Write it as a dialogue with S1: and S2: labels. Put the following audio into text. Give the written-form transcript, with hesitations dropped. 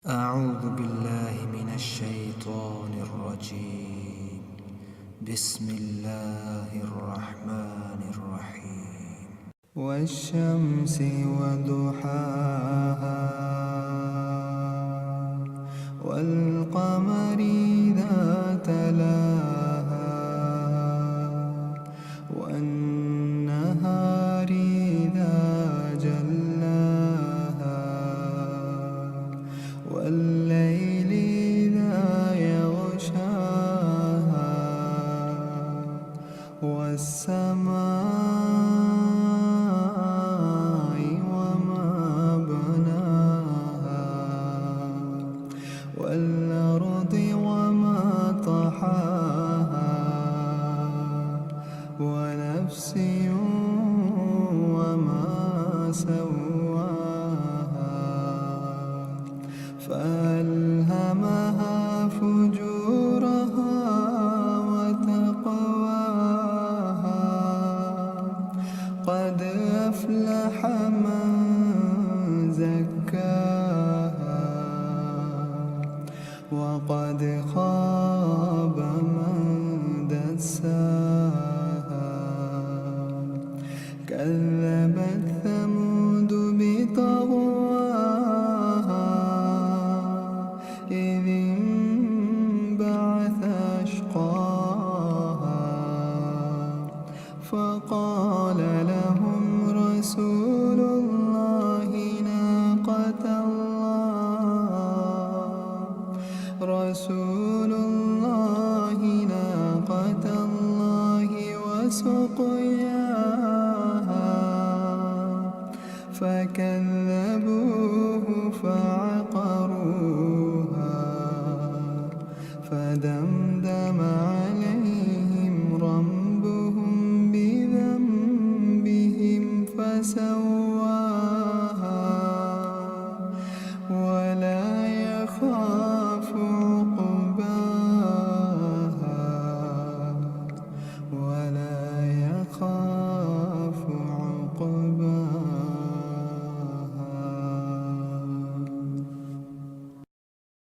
S1: أعوذ بالله من الشيطان الرجيم. بسم الله الرحمن الرحيم. والشمس وضحاها والقمر إذا تلاها والنهار إذا جلاها والليل إذا يغشاها والسماء وما بناها والأرض وما طحاها ونفس وما سواها فألهمها فجورها وتقواها قد أفلح من زكاها وقد خاب من دساها كذبت ثمود بطغواها إذ انبعث أشقاها فقال لهم رسول الله ناقة الله وسقياها فكذبوه فعقروها فدمدم عليهم ربهم بذنبهم فسواها ولا يخاف